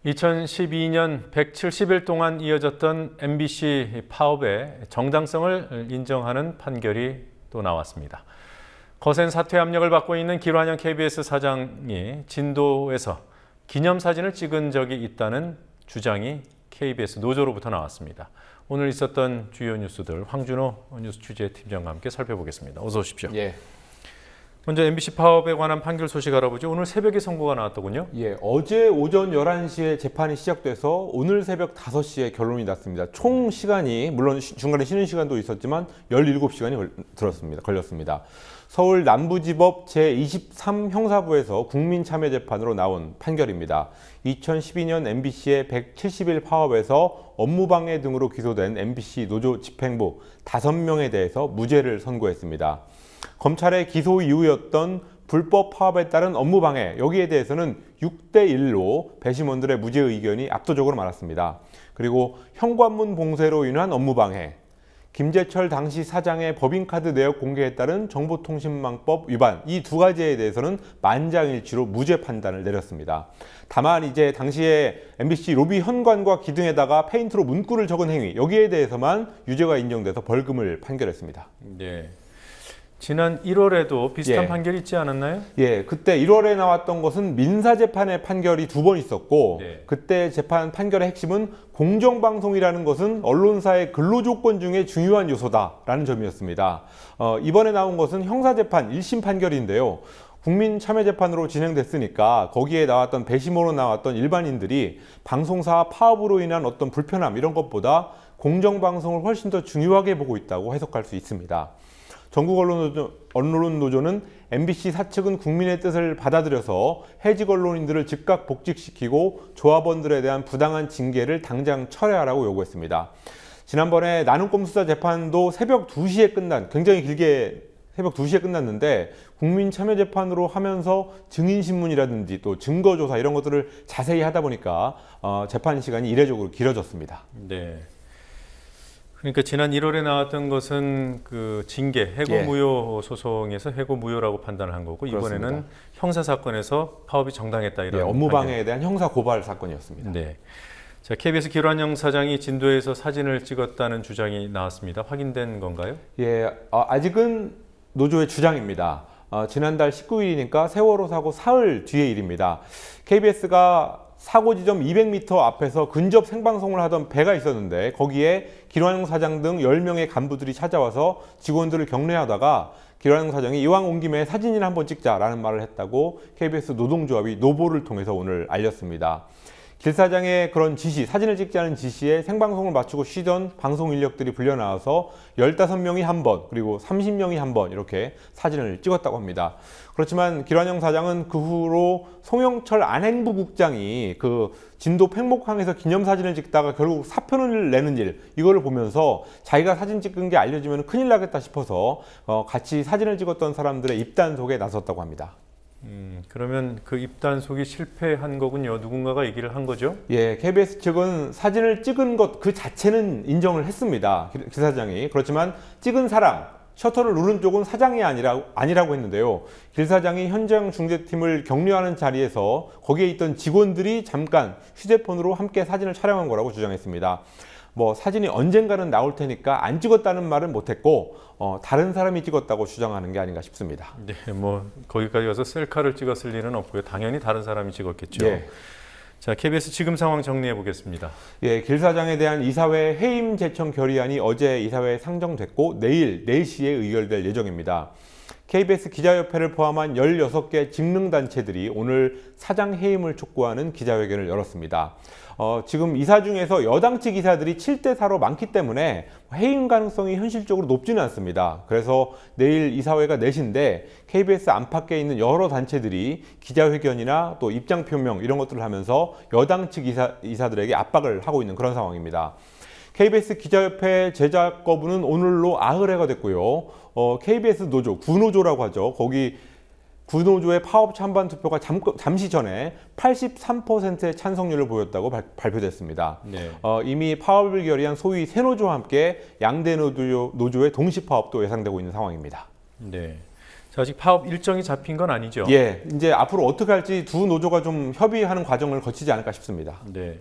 2012년 170일 동안 이어졌던 MBC 파업의 정당성을 인정하는 판결이 또 나왔습니다. 거센 사퇴 압력을 받고 있는 김환영 KBS 사장이 진도에서 기념사진을 찍은 적이 있다는 주장이 KBS 노조로부터 나왔습니다. 오늘 있었던 주요 뉴스들 황준호 뉴스 취재팀장과 함께 살펴보겠습니다. 어서 오십시오. 예. 먼저 MBC 파업에 관한 판결 소식 알아보죠. 오늘 새벽에 선고가 나왔더군요. 예, 어제 오전 11시에 재판이 시작돼서 오늘 새벽 5시에 결론이 났습니다. 총 시간이 물론 중간에 쉬는 시간도 있었지만 17시간이 걸렸습니다. 서울 남부지법 제23 형사부에서 국민참여재판으로 나온 판결입니다. 2012년 MBC의 170일 파업에서 업무방해 등으로 기소된 MBC 노조 집행부 5명에 대해서 무죄를 선고했습니다. 검찰의 기소 이유였던 불법 파업에 따른 업무방해, 여기에 대해서는 6대1로 배심원들의 무죄 의견이 압도적으로 많았습니다. 그리고 현관문 봉쇄로 인한 업무방해, 김재철 당시 사장의 법인카드 내역 공개에 따른 정보통신망법 위반, 이 두 가지에 대해서는 만장일치로 무죄 판단을 내렸습니다. 다만 이제 당시에 MBC 로비 현관과 기둥에다가 페인트로 문구를 적은 행위, 여기에 대해서만 유죄가 인정돼서 벌금을 판결했습니다. 네. 지난 1월에도 비슷한 예. 판결이 있지 않았나요? 예, 그때 1월에 나왔던 것은 민사재판의 판결이 2번 있었고, 네. 그때 재판 판결의 핵심은 공정방송이라는 것은 언론사의 근로조건 중에 중요한 요소다라는 점이었습니다. 이번에 나온 것은 형사재판 1심 판결인데요. 국민참여재판으로 진행됐으니까 거기에 나왔던 배심원으로 나왔던 일반인들이 방송사 파업으로 인한 어떤 불편함 이런 것보다 공정방송을 훨씬 더 중요하게 보고 있다고 해석할 수 있습니다. 전국언론노조는 MBC 사측은 국민의 뜻을 받아들여서 해직 언론인들을 즉각 복직시키고 조합원들에 대한 부당한 징계를 당장 철회하라고 요구했습니다. 지난번에 나눔꼼 수사 재판도 새벽 2시에 굉장히 길게 새벽 2시에 끝났는데 국민참여재판으로 하면서 증인신문이라든지 또 증거조사 이런 것들을 자세히 하다 보니까 재판 시간이 이례적으로 길어졌습니다. 네. 그러니까 지난 1월에 나왔던 것은 그 징계, 해고무효 소송에서 해고무효라고 판단을 한 거고, 이번에는 그렇습니다. 형사사건에서 파업이 정당했다 이런. 예, 업무방해에 대한 형사고발 사건이었습니다. 네. 자, KBS 김환영 사장이 진도에서 사진을 찍었다는 주장이 나왔습니다. 확인된 건가요? 예, 아직은 노조의 주장입니다. 지난달 19일이니까 세월호 사고 사흘 뒤의 일입니다. KBS가 사고 지점 200m 앞에서 근접 생방송을 하던 배가 있었는데 거기에 김환영 사장 등 10명의 간부들이 찾아와서 직원들을 격려하다가 김환영 사장이 이왕 온 김에 사진이나 한번 찍자라는 말을 했다고 KBS 노동조합이 노보를 통해서 오늘 알렸습니다. 길 사장의 그런 지시, 사진을 찍자는 지시에 생방송을 마치고 쉬던 방송 인력들이 불려나와서 15명이 한 번, 그리고 30명이 한 번 이렇게 사진을 찍었다고 합니다. 그렇지만 김환영 사장은 그 후로 송영철 안행부국장이 그 진도 팽목항에서 기념사진을 찍다가 결국 사표를 내는 일, 이거를 보면서 자기가 사진 찍은 게 알려지면 큰일 나겠다 싶어서 같이 사진을 찍었던 사람들의 입단속에 나섰다고 합니다. 그러면 그 입단속이 실패한 거군요. 누군가가 얘기를 한 거죠? 예, KBS 측은 사진을 찍은 것 그 자체는 인정을 했습니다. 기 사장이. 그렇지만 찍은 사람, 셔터를 누른 쪽은 사장이 아니라고 했는데요. 길 사장이 현장 중재팀을 격려하는 자리에서 거기에 있던 직원들이 잠깐 휴대폰으로 함께 사진을 촬영한 거라고 주장했습니다. 사진이 언젠가는 나올 테니까 안 찍었다는 말은 못했고 다른 사람이 찍었다고 주장하는 게 아닌가 싶습니다. 네, 거기까지 가서 셀카를 찍었을 일은 없고요. 당연히 다른 사람이 찍었겠죠. 예. 자, KBS 지금 상황 정리해 보겠습니다. 예, 길 사장에 대한 이사회 해임 제청 결의안이 어제 이사회에 상정됐고 내일 4시에 의결될 예정입니다. KBS 기자협회를 포함한 16개 직능단체들이 오늘 사장 해임을 촉구하는 기자회견을 열었습니다. 지금 이사 중에서 여당 측 이사들이 7대4로 많기 때문에 해임 가능성이 현실적으로 높지는 않습니다. 그래서 내일 이사회가 4시인데 KBS 안팎에 있는 여러 단체들이 기자회견이나 또 입장 표명 이런 것들을 하면서 여당 측 이사들에게 압박을 하고 있는 그런 상황입니다. KBS 기자협회 제작 거부는 오늘로 90회가 됐고요. KBS 노조, 구노조라고 하죠. 거기 구노조의 파업 찬반 투표가 잠시 전에 83%의 찬성률을 보였다고 발표됐습니다. 네. 이미 파업을 결의한 소위 새노조와 함께 양대 노조의 동시 파업도 예상되고 있는 상황입니다. 네. 자, 아직 파업 일정이 잡힌 건 아니죠? 예, 이제 앞으로 어떻게 할지 두 노조가 좀 협의하는 과정을 거치지 않을까 싶습니다. 네.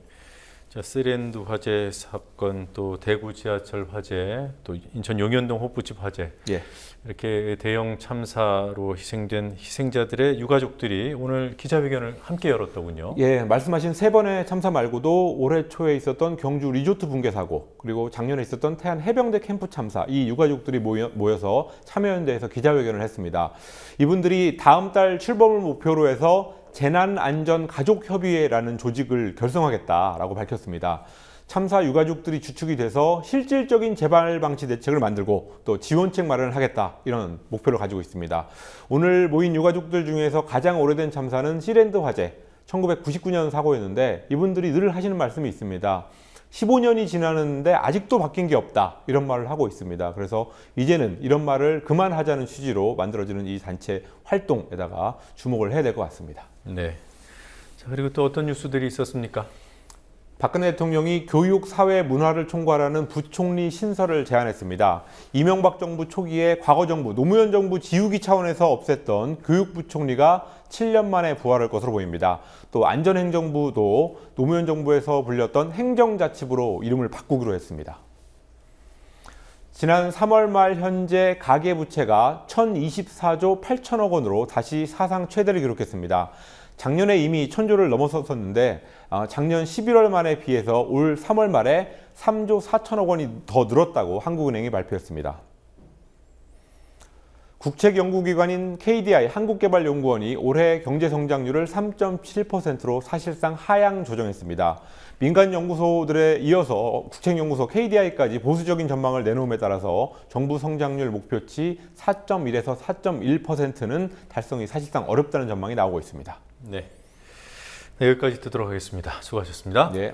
자, 쓰랜드 화재 사건, 또 대구 지하철 화재, 또 인천 용현동 호프집 화재. 예. 이렇게 대형 참사로 희생된 희생자들의 유가족들이 오늘 기자회견을 함께 열었더군요. 예, 말씀하신 세 번의 참사 말고도 올해 초에 있었던 경주 리조트 붕괴 사고, 그리고 작년에 있었던 태안 해병대 캠프 참사, 이 유가족들이 모여서 참여연대에서 기자회견을 했습니다. 이분들이 다음 달 출범을 목표로 해서 재난안전가족협의회라는 조직을 결성하겠다라고 밝혔습니다. 참사 유가족들이 주축이 돼서 실질적인 재발 방치 대책을 만들고 또 지원책 마련을 하겠다, 이런 목표를 가지고 있습니다. 오늘 모인 유가족들 중에서 가장 오래된 참사는 시랜드 화재 1999년 사고였는데, 이분들이 늘 하시는 말씀이 있습니다. 15년이 지났는데 아직도 바뀐 게 없다, 이런 말을 하고 있습니다. 그래서 이제는 이런 말을 그만하자는 취지로 만들어지는 이 단체 활동에다가 주목을 해야 될 것 같습니다. 네. 자, 그리고 또 어떤 뉴스들이 있었습니까? 박근혜 대통령이 교육, 사회, 문화를 총괄하는 부총리 신설을 제안했습니다. 이명박 정부 초기에 과거 정부, 노무현 정부 지우기 차원에서 없앴던 교육부총리가 7년 만에 부활할 것으로 보입니다. 또 안전행정부도 노무현 정부에서 불렸던 행정자치부로 이름을 바꾸기로 했습니다. 지난 3월 말 현재 가계부채가 1,024조 8천억 원으로 다시 사상 최대를 기록했습니다. 작년에 이미 1,000조를 넘어섰었는데 작년 11월 말에 비해서 올 3월 말에 3조 4천억 원이 더 늘었다고 한국은행이 발표했습니다. 국책연구기관인 KDI 한국개발연구원이 올해 경제성장률을 3.7%로 사실상 하향 조정했습니다. 민간 연구소들에 이어서 국책연구소 KDI까지 보수적인 전망을 내놓음에 따라서 정부 성장률 목표치 4.1에서 4.1%는 달성이 사실상 어렵다는 전망이 나오고 있습니다. 네. 네, 여기까지 듣도록 하겠습니다. 수고하셨습니다. 네.